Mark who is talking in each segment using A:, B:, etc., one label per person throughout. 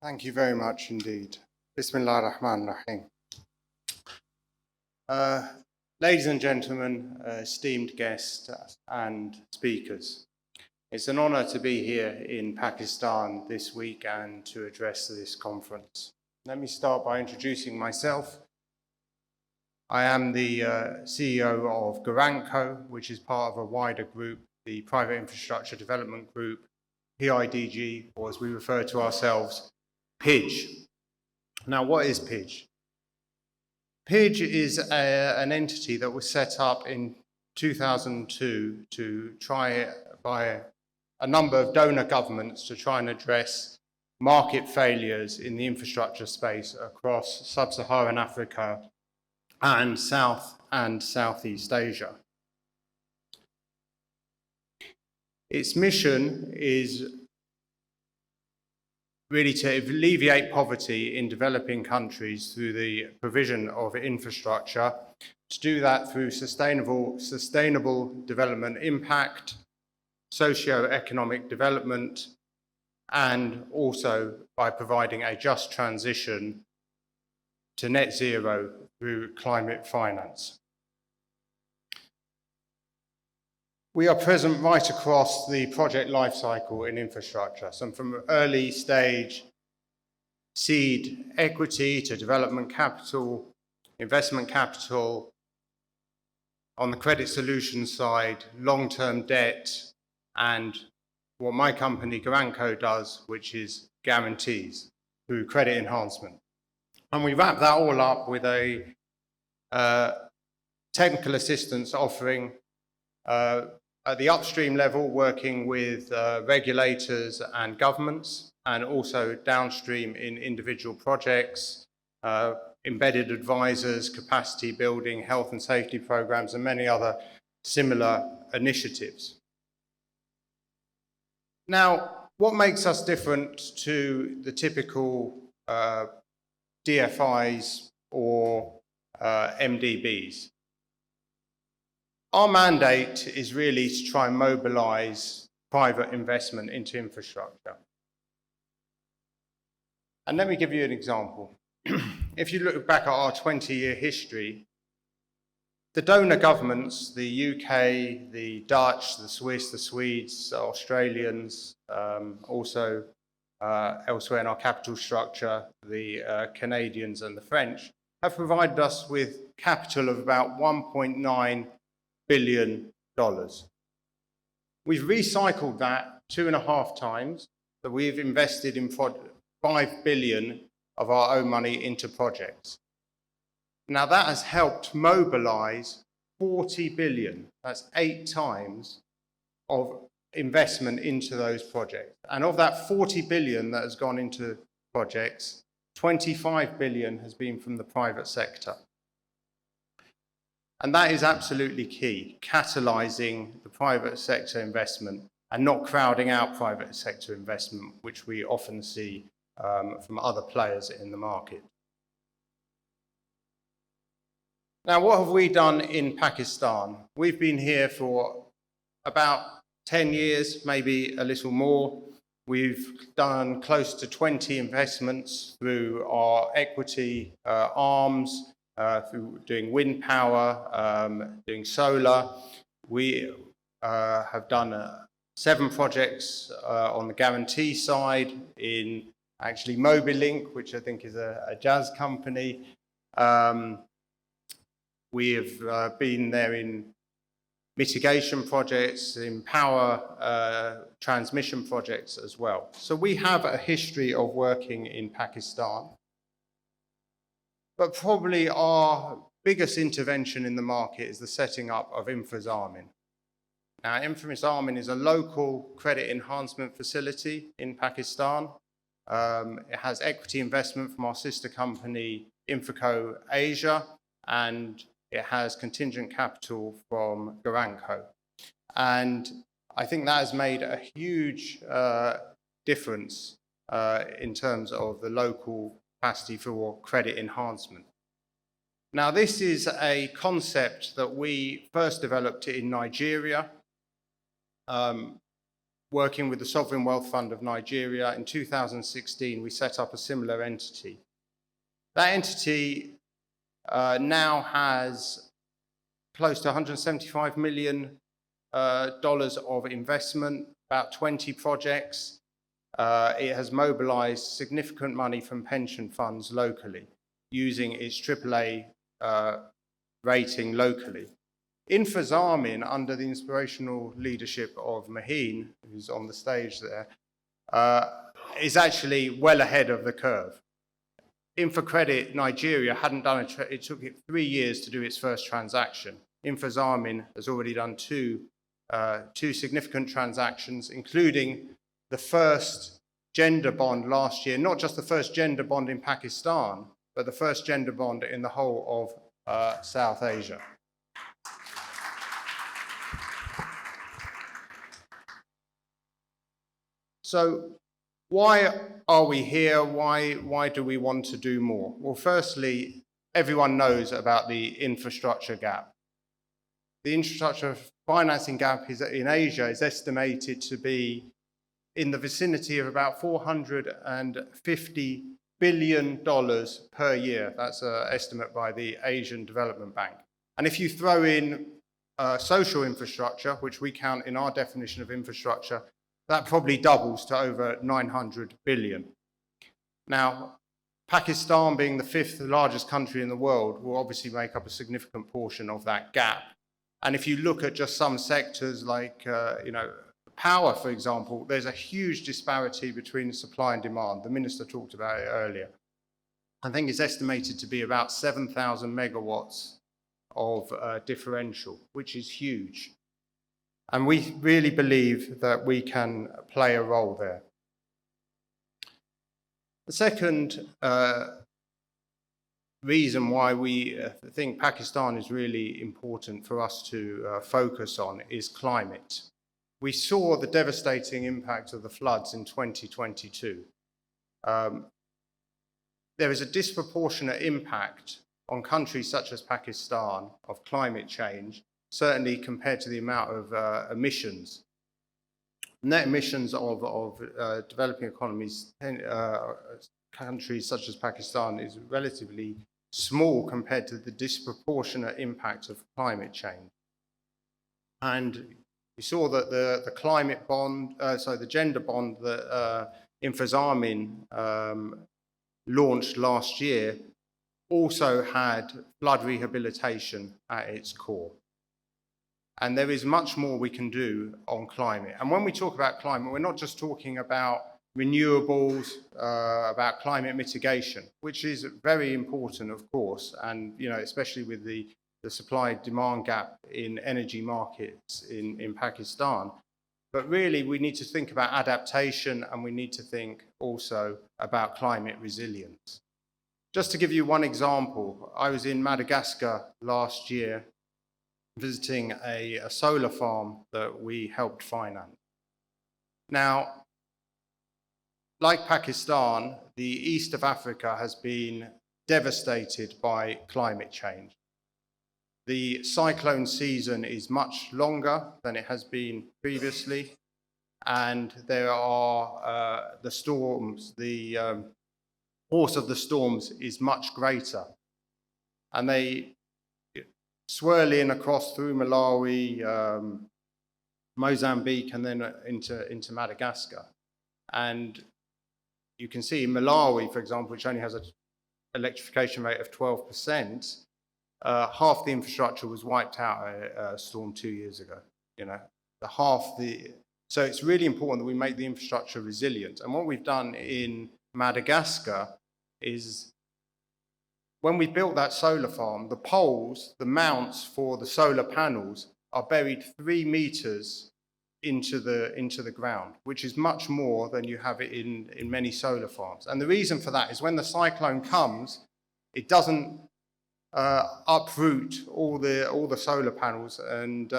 A: Thank you very much indeed. Bismillah ar-Rahman ar-Rahim. Ladies and gentlemen, esteemed guests and speakers, it's an honor to be here in Pakistan this week and to address this conference. Let me start by introducing myself. I am the CEO of GuarantCo, which is part of a wider group, the Private Infrastructure Development Group, PIDG, or as we refer to ourselves, PIDG. Now, what is PIDG? PIDG is an entity that was set up in 2002 to try by a number of donor governments to try and address market failures in the infrastructure space across sub-Saharan Africa and South and Southeast Asia. Its mission is really to alleviate poverty in developing countries through the provision of infrastructure, to do that through sustainable development impact, socio-economic development, and also by providing a just transition to net zero through climate finance. We are present right across the project lifecycle in infrastructure, so from early stage seed equity to development capital, investment capital, on the credit solutions side, long-term debt, and what my company GuarantCo does, which is guarantees through credit enhancement. And we wrap that all up with a technical assistance offering at the upstream level, working with regulators and governments, and also downstream in individual projects, embedded advisors, capacity building, health and safety programs, and many other similar initiatives. Now, what makes us different to the typical DFIs or MDBs? Our mandate is really to try and mobilize private investment into infrastructure. And let me give you an example. If you look back at our 20-year history, the donor governments, the UK, the Dutch, the Swiss, the Swedes, the Australians, also elsewhere in our capital structure, the Canadians and the French, have provided us with capital of about $1.9 billion. We've recycled that 2.5 times, so we've invested in $5 billion of our own money into projects. Now that has helped mobilize 40 billion, that's 8 times of investment into those projects. And of that 40 billion that has gone into projects, 25 billion has been from the private sector. And that is absolutely key, catalyzing the private sector investment and not crowding out private sector investment, which we often see from other players in the market. Now, what have we done in Pakistan? We've been here for about 10 years, maybe a little more. We've done close to 20 investments through our equity arms, through doing wind power, doing solar. We have done 7 projects on the guarantee side in actually Mobilink, which I think is a jazz company. We have been there in mitigation projects, in power transmission projects as well. So we have a history of working in Pakistan. But probably our biggest intervention in the market is the setting up of INFRA's Armin. Now, INFRA's Armin is a local credit enhancement facility in Pakistan. It has equity investment from our sister company, InfraCo Asia, and it has contingent capital from GuarantCo. And I think that has made a huge difference in terms of the local capacity for credit enhancement. Now, this is a concept that we first developed in Nigeria, working with the Sovereign Wealth Fund of Nigeria. In 2016, we set up a similar entity. That entity now has close to $175 million of investment, about 20 projects. It has mobilized significant money from pension funds locally, using its AAA rating locally. Infazamin, under the inspirational leadership of Maheen, who's on the stage there, is actually well ahead of the curve. InfoCredit Nigeria hadn't done it took it 3 years to do its first transaction. Infazamin has already done two significant transactions, including the first gender bond last year, not just the first gender bond in Pakistan, but the first gender bond in the whole of South Asia. So why are we here? Why do we want to do more? Well, firstly, everyone knows about the infrastructure gap. The infrastructure financing gap in Asia is estimated to be in the vicinity of about $450 billion per year. That's an estimate by the Asian Development Bank. And if you throw in social infrastructure, which we count in our definition of infrastructure, that probably doubles to over 900 billion. Now, Pakistan, being the 5th largest country in the world, will obviously make up a significant portion of that gap. And if you look at just some sectors like, power, for example, there's a huge disparity between supply and demand. The minister talked about it earlier. I think it's estimated to be about 7,000 megawatts of differential, which is huge. And we really believe that we can play a role there. The second reason why we think Pakistan is really important for us to focus on is climate. We saw the devastating impact of the floods in 2022. There is a disproportionate impact on countries such as Pakistan of climate change, certainly compared to the amount of emissions. Net emissions of developing economies, countries such as Pakistan, is relatively small compared to the disproportionate impact of climate change. And we saw that the climate bond, the gender bond that Infazamin launched last year also had flood rehabilitation at its core. And there is much more we can do on climate. And when we talk about climate, we're not just talking about renewables, about climate mitigation, which is very important, of course, and especially with the supply-demand gap in energy markets in Pakistan. But really, we need to think about adaptation, and we need to think also about climate resilience. Just to give you one example, I was in Madagascar last year visiting a solar farm that we helped finance. Now, like Pakistan, the east of Africa has been devastated by climate change. The cyclone season is much longer than it has been previously, and there are the storms, the force of the storms is much greater. And they swirl in across through Malawi, Mozambique, and then into Madagascar. And you can see in Malawi, for example, which only has an electrification rate of 12%, half the infrastructure was wiped out at a storm 2 years ago. So it's really important that we make the infrastructure resilient. And what we've done in Madagascar is, when we built that solar farm, the poles, the mounts for the solar panels, are buried 3 meters into the ground, which is much more than you have it in many solar farms. And the reason for that is when the cyclone comes, it doesn't uproot all the solar panels and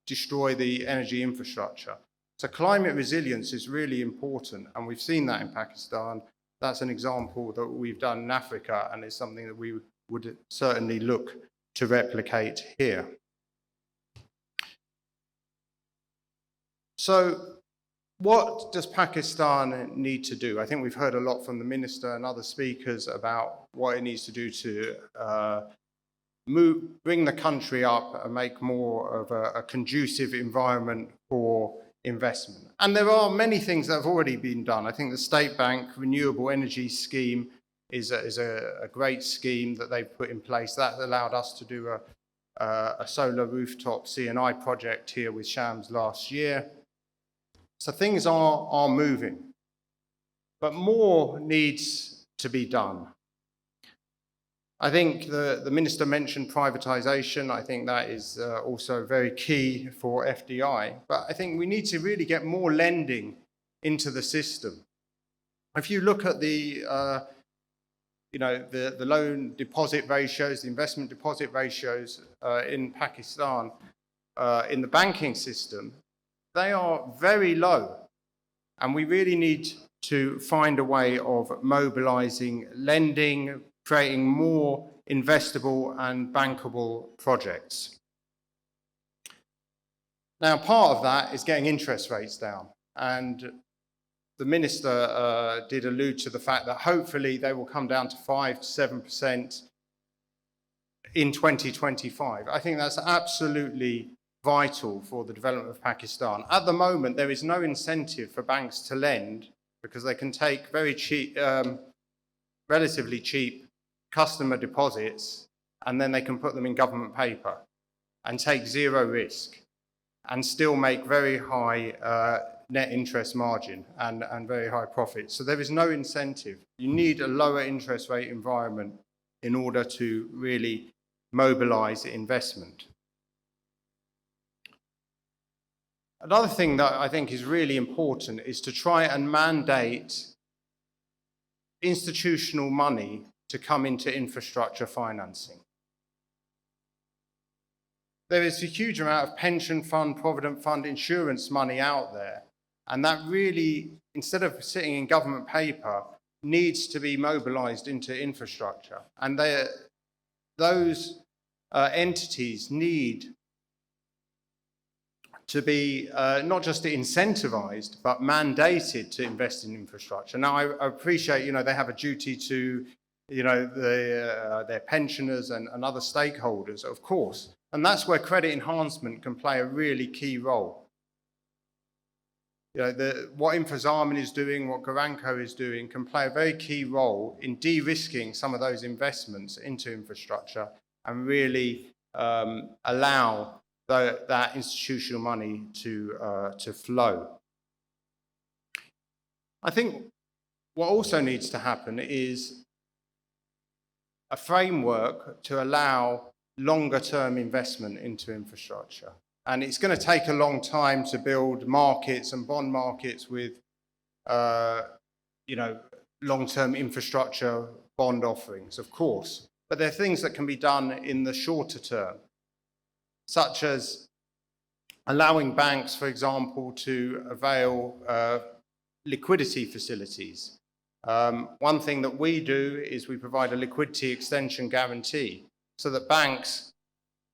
A: destroy the energy infrastructure. So climate resilience is really important, and we've seen that in Pakistan. That's an example that we've done in Africa, and it's something that we would certainly look to replicate here. So What does Pakistan need to do? I think we've heard a lot from the Minister and other speakers about what it needs to do to bring the country up and make more of a conducive environment for investment. And there are many things that have already been done. I think the State Bank Renewable Energy Scheme is a great scheme that they've put in place. That allowed us to do a solar rooftop C&I project here with Shams last year. So things are moving, but more needs to be done. I think the Minister mentioned privatisation. I think that is also very key for FDI, but I think we need to really get more lending into the system. If you look at the loan deposit ratios, the investment deposit ratios in Pakistan, in the banking system, they are very low. And we really need to find a way of mobilizing lending, creating more investable and bankable projects. Now, part of that is getting interest rates down. And the Minister did allude to the fact that hopefully they will come down to 5 to 7% in 2025. I think that's absolutely vital for the development of Pakistan. At the moment, there is no incentive for banks to lend because they can take very cheap, relatively cheap customer deposits, and then they can put them in government paper and take zero risk and still make very high net interest margin and very high profits. So there is no incentive. You need a lower interest rate environment in order to really mobilize investment. Another thing that I think is really important is to try and mandate institutional money to come into infrastructure financing. There is a huge amount of pension fund, provident fund, insurance money out there, and that really, instead of sitting in government paper, needs to be mobilized into infrastructure. And those entities need to be not just incentivized, but mandated to invest in infrastructure. Now, I appreciate, they have a duty to, their pensioners and other stakeholders, of course. And that's where credit enhancement can play a really key role. What Infrazaman is doing, what GuarantCo is doing, can play a very key role in de-risking some of those investments into infrastructure and really allow that institutional money to flow. I think what also needs to happen is a framework to allow longer-term investment into infrastructure. And it's going to take a long time to build markets and bond markets with, long-term infrastructure bond offerings, of course. But there are things that can be done in the shorter term, such as allowing banks, for example, to avail liquidity facilities. One thing that we do is we provide a liquidity extension guarantee so that banks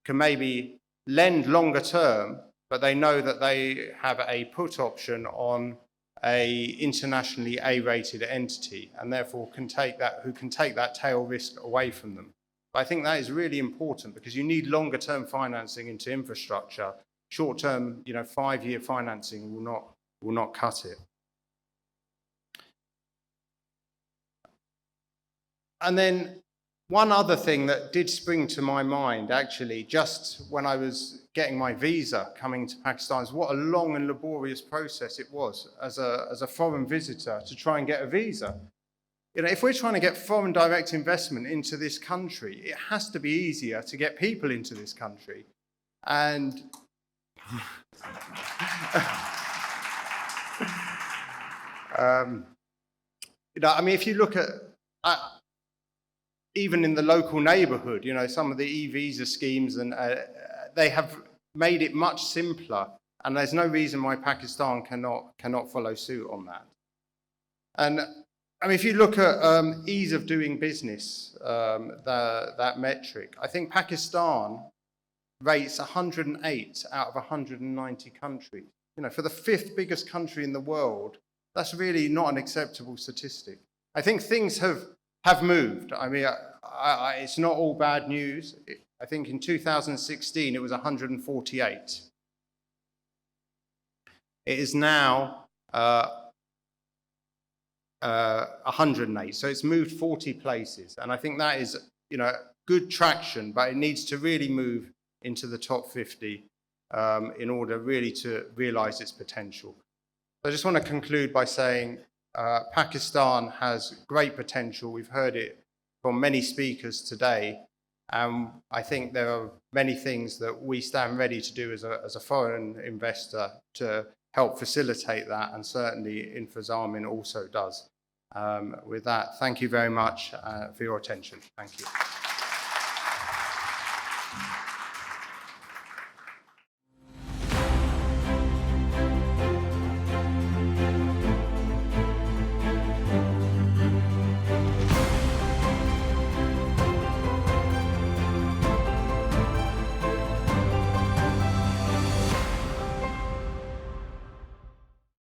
A: can maybe lend longer term, but they know that they have a put option on a internationally A-rated entity and therefore can take that tail risk away from them. But I think that is really important because you need longer term financing into infrastructure. Short term, 5-year financing will not cut it. And then one other thing that did spring to my mind, actually, just when I was getting my visa coming to Pakistan, is what a long and laborious process it was as a foreign visitor to try and get a visa. If we're trying to get foreign direct investment into this country, it has to be easier to get people into this country. And if you look at even in the local neighborhood, some of the e-visa schemes, and they have made it much simpler, and there's no reason why Pakistan cannot follow suit on that. And if you look at ease of doing business, that metric, I think Pakistan rates 108 out of 190 countries. For the fifth biggest country in the world, that's really not an acceptable statistic. I think things have moved. I mean, it's not all bad news. I think in 2016, it was 148. It is now 108. So it's moved 40 places. And I think that is, good traction, but it needs to really move into the top 50 in order really to realize its potential. So I just want to conclude by saying Pakistan has great potential. We've heard it from many speakers today. I think there are many things that we stand ready to do as a foreign investor to help facilitate that, and certainly Infozamin also does. With that, thank you very much for your attention. Thank you.